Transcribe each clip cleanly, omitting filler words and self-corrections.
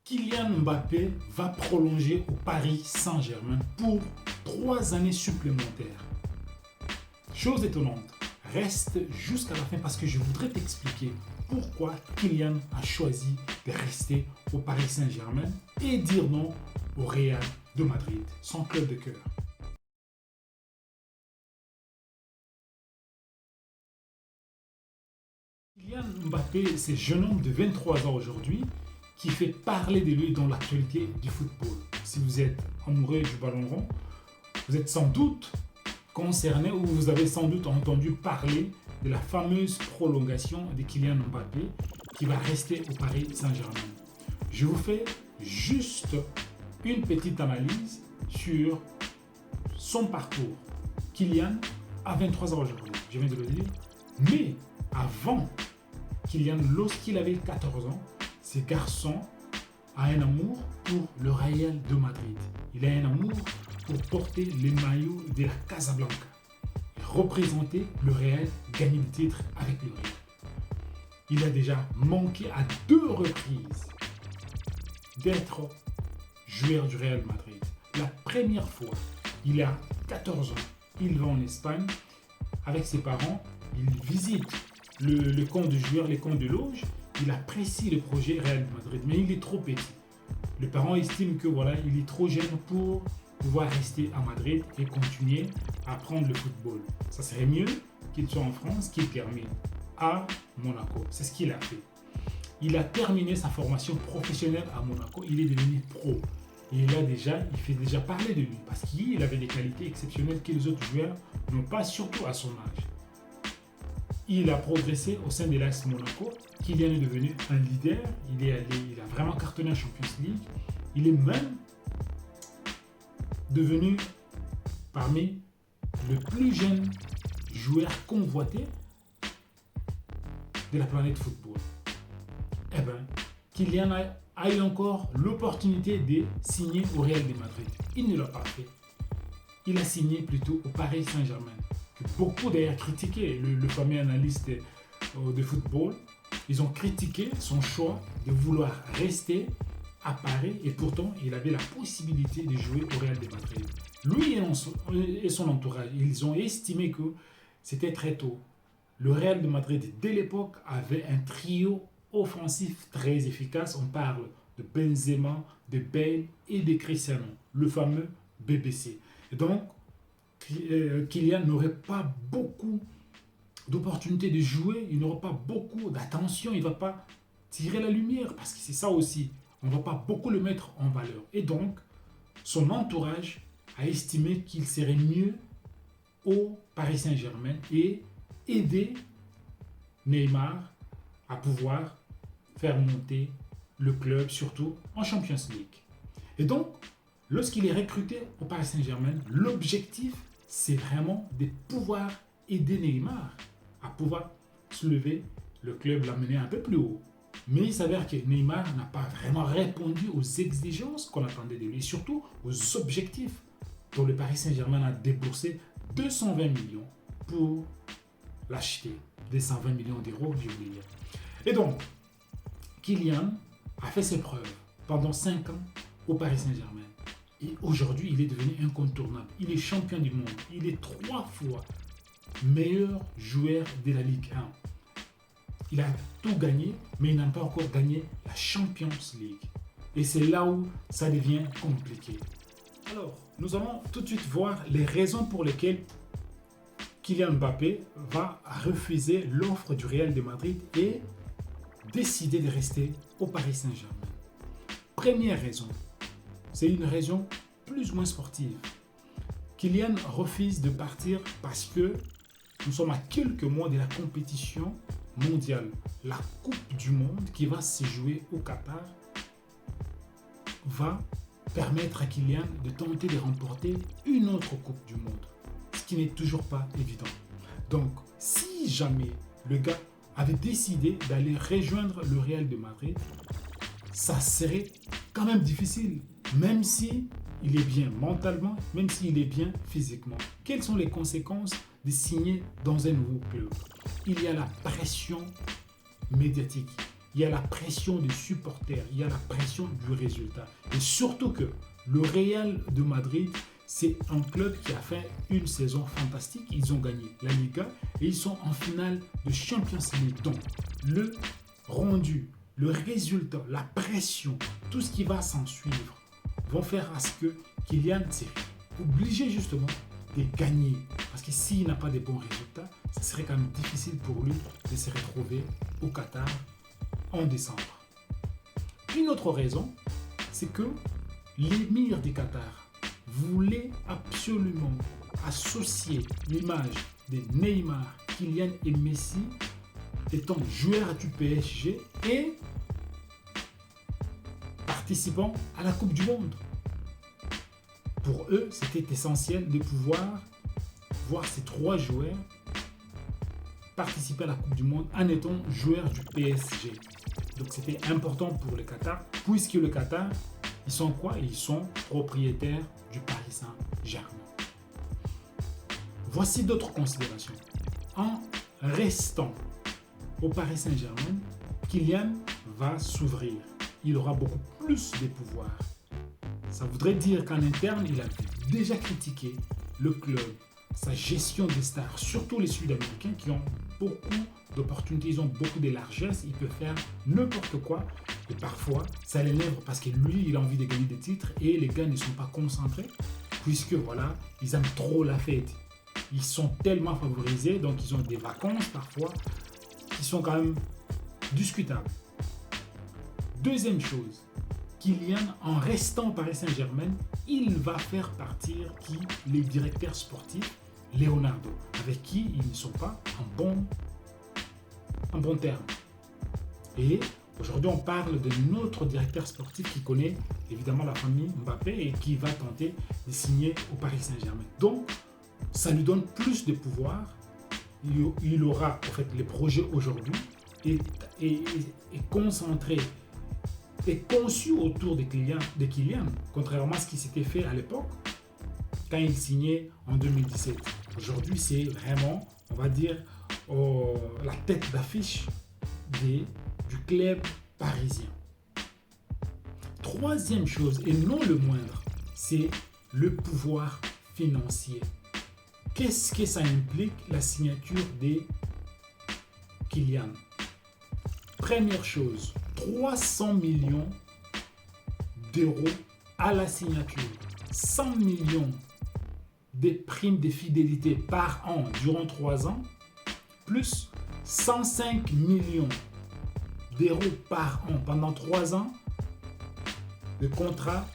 Kylian Mbappé va prolonger au Paris Saint-Germain pour 3 années supplémentaires. Chose étonnante, reste jusqu'à la fin parce que je voudrais t'expliquer pourquoi Kylian a choisi de rester au Paris Saint-Germain et dire non au Real de Madrid, son club de cœur. Kylian Mbappé, c'est un jeune homme de 23 ans aujourd'hui qui fait parler de lui dans l'actualité du football. Si vous êtes amoureux du ballon rond, vous êtes sans doute concerné ou vous avez sans doute entendu parler de la fameuse prolongation de Kylian Mbappé qui va rester au Paris Saint-Germain. Je vous fais juste une petite analyse sur son parcours. Kylian a 23 ans aujourd'hui, je viens de le dire, mais avant Kylian, lorsqu'il avait 14 ans, ce garçon a un amour pour le Real de Madrid. Il a un amour pour porter les maillots de la Casablanca et représenter le Real, gagner le titre avec le Real. Il a déjà manqué à 2 reprises d'être joueur du Real Madrid. La première fois, il a 14 ans, il va en Espagne avec ses parents, il visite le camp de joueurs, les camps de loge, il apprécie le projet Real Madrid, mais il est trop petit. Les parents estiment que voilà, il est trop jeune pour pouvoir rester à Madrid et continuer à apprendre le football. Ça serait mieux qu'il soit en France, qu'il termine à Monaco. C'est ce qu'il a fait. Il a terminé sa formation professionnelle à Monaco, il est devenu pro. Et il fait déjà parler de lui parce qu'il avait des qualités exceptionnelles que les autres joueurs n'ont pas, surtout à son âge. Il a progressé au sein de l'AS Monaco, Kylian est devenu un leader, il a vraiment cartonné en Champions League, il est même devenu parmi les plus jeunes joueurs convoités de la planète football. Eh bien, Kylian a eu encore l'opportunité de signer au Real de Madrid. Il ne l'a pas fait. Il a signé plutôt au Paris Saint-Germain. Que beaucoup d'ailleurs critiqué, le fameux analyste de football. Ils ont critiqué son choix de vouloir rester à Paris et pourtant il avait la possibilité de jouer au Real de Madrid. Lui et son entourage, ils ont estimé que c'était très tôt. Le Real de Madrid, dès l'époque, avait un trio offensif très efficace. On parle de Benzema, de Bale et de Cristiano, le fameux BBC. Et donc, Kylian n'aurait pas beaucoup d'opportunités de jouer, il n'aura pas beaucoup d'attention, il ne va pas tirer la lumière parce que c'est ça aussi. On ne va pas beaucoup le mettre en valeur. Et donc, son entourage a estimé qu'il serait mieux au Paris Saint-Germain et aider Neymar à pouvoir faire monter le club, surtout en Champions League. Et donc, lorsqu'il est recruté au Paris Saint-Germain, l'objectif, c'est vraiment de pouvoir aider Neymar à pouvoir soulever le club, l'amener un peu plus haut. Mais il s'avère que Neymar n'a pas vraiment répondu aux exigences qu'on attendait de lui, et surtout aux objectifs dont le Paris Saint-Germain a déboursé 220 millions pour l'acheter. 220 millions d'euros, j'ai oublié. Et donc, Kylian a fait ses preuves pendant 5 ans au Paris Saint-Germain. Et aujourd'hui, il est devenu incontournable. Il est champion du monde. Il est 3 fois meilleur joueur de la Ligue 1. Il a tout gagné, mais il n'a pas encore gagné la Champions League. Et c'est là où ça devient compliqué. Alors, nous allons tout de suite voir les raisons pour lesquelles Kylian Mbappé va refuser l'offre du Real de Madrid et décider de rester au Paris Saint-Germain. Première raison, c'est une raison plus ou moins sportive. Kylian refuse de partir parce que nous sommes à quelques mois de la compétition mondiale. La Coupe du Monde qui va se jouer au Qatar va permettre à Kylian de tenter de remporter une autre Coupe du Monde, ce qui n'est toujours pas évident. Donc, si jamais le gars avait décidé d'aller rejoindre le Real de Madrid, ça serait quand même difficile, même si il est bien mentalement, même s'il est bien physiquement. Quelles sont les conséquences de signer dans un nouveau club? Il y a la pression médiatique. il y a la pression des supporters, il y a la pression du résultat. Et surtout que le Real de Madrid, c'est un club qui a fait une saison fantastique. Ils ont gagné la Liga et ils sont en finale de Champions League. Donc, le rendu, le résultat, la pression, tout ce qui va s'en suivre vont faire à ce que Kylian s'est obligé justement de gagner. Parce que s'il n'a pas de bons résultats, ça serait quand même difficile pour lui de se retrouver au Qatar en décembre. Une autre raison, c'est que l'émir du Qatar voulait absolument associer l'image de Neymar, Kylian et Messi étant joueurs du PSG et participant à la Coupe du Monde. Pour eux, c'était essentiel de pouvoir voir ces trois joueurs participer à la Coupe du Monde en étant joueurs du PSG. Donc c'était important pour le Qatar, puisque le Qatar, ils sont quoi? Ils sont propriétaires du Paris Saint-Germain. Voici d'autres considérations. En restant au Paris Saint-Germain, Kylian va s'ouvrir. Il aura beaucoup plus de pouvoir. Ça voudrait dire qu'en interne, il a déjà critiqué le club, sa gestion des stars, surtout les Sud-Américains qui ont beaucoup d'opportunités, ils ont beaucoup de largesse, ils peuvent faire n'importe quoi. Et parfois, ça l'énerve parce que lui, il a envie de gagner des titres et les gars ne sont pas concentrés puisque voilà, ils aiment trop la fête. Ils sont tellement favorisés, donc ils ont des vacances parfois qui sont quand même discutables. Deuxième chose, Kylian, en restant au Paris Saint-Germain, il va faire partir les directeurs sportifs, Leonardo, avec qui ils ne sont pas en bon terme. Et aujourd'hui, on parle de notre directeur sportif qui connaît évidemment la famille Mbappé et qui va tenter de signer au Paris Saint-Germain. Donc, ça lui donne plus de pouvoir. Il aura en fait les projets aujourd'hui et concentré et conçu autour de Kylian, contrairement à ce qui s'était fait à l'époque quand il signait en 2017. Aujourd'hui, c'est vraiment, on va dire, la tête d'affiche du club parisien. Troisième chose, et non le moindre, c'est le pouvoir financier. Qu'est-ce que ça implique, la signature de Kylian? Première chose, 300 millions d'euros à la signature, 100 millions de primes de fidélité par an durant 3 ans, plus 105 millions d'euros par an pendant 3 ans de contrats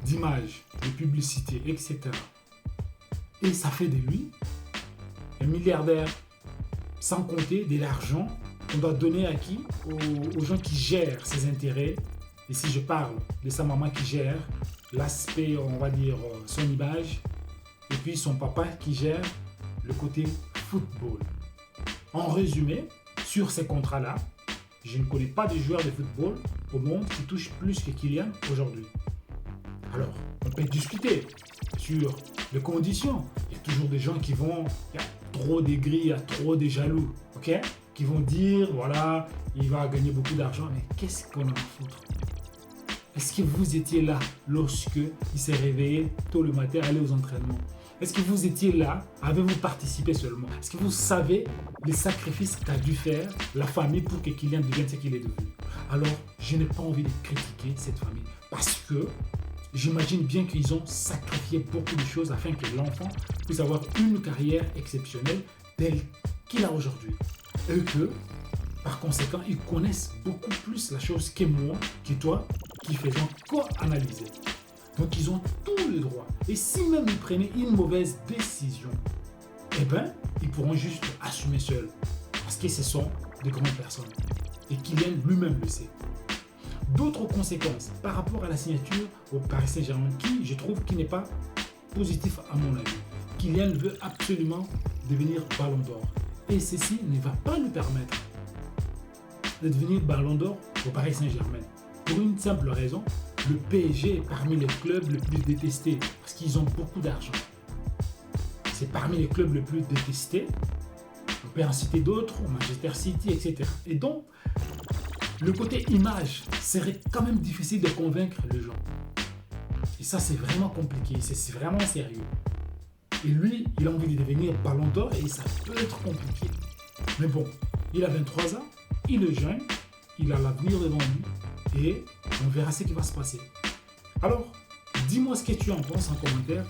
d'image, de publicité, etc. Et ça fait de lui un milliardaire, sans compter de l'argent qu'on doit donner à qui? Aux gens qui gèrent ses intérêts. Et si je parle de sa maman qui gère l'aspect, on va dire, son image, et puis son papa qui gère le côté football. En résumé, sur ces contrats-là, je ne connais pas de joueurs de football au monde qui touchent plus que Kylian aujourd'hui. Alors, on peut discuter sur les conditions. Il y a toujours des gens qui vont, il y a trop de grilles, il y a trop de jaloux, ok? Qui vont dire, voilà, il va gagner beaucoup d'argent, mais qu'est-ce qu'on a à foutre? Est-ce que vous étiez là lorsque il s'est réveillé tôt le matin, aller aux entraînements? Est-ce que vous étiez là? Avez-vous participé seulement? Est-ce que vous savez les sacrifices qu'a dû faire la famille pour que Kylian devienne ce qu'il est devenu? Alors, je n'ai pas envie de critiquer cette famille parce que j'imagine bien qu'ils ont sacrifié beaucoup de choses afin que l'enfant puisse avoir une carrière exceptionnelle telle qu'il a aujourd'hui. Et que, par conséquent, ils connaissent beaucoup plus la chose que moi, que toi, qui faisons qu'analyser. Donc, ils ont tous les droits. Et si même ils prenaient une mauvaise décision, eh bien, ils pourront juste assumer seuls. Parce que ce sont de grandes personnes. Et Kylian lui-même le sait. D'autres conséquences par rapport à la signature au Paris Saint-Germain, qui, je trouve, qui n'est pas positif à mon avis. Kylian veut absolument devenir Ballon d'Or. Et ceci ne va pas lui permettre de devenir Ballon d'Or au Paris Saint-Germain. Pour une simple raison, le PSG est parmi les clubs les plus détestés parce qu'ils ont beaucoup d'argent. C'est parmi les clubs les plus détestés. On peut en citer d'autres, Manchester City, etc. Et donc, le côté image serait quand même difficile de convaincre les gens. Et ça, c'est vraiment compliqué, c'est vraiment sérieux. Et lui, il a envie de devenir ballon d'or et ça peut être compliqué. Mais bon, il a 23 ans, il est jeune, il a l'avenir devant lui et on verra ce qui va se passer. Alors, dis-moi ce que tu en penses en commentaire.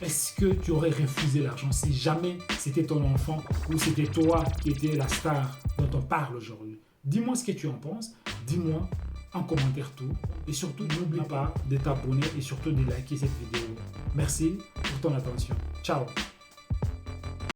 Est-ce que tu aurais refusé l'argent si jamais c'était ton enfant ou c'était toi qui étais la star dont on parle aujourd'hui? Dis-moi ce que tu en penses, dis-moi en commentaire tout et surtout n'oublie pas de t'abonner et surtout de liker cette vidéo. Merci pour ton attention. Ciao!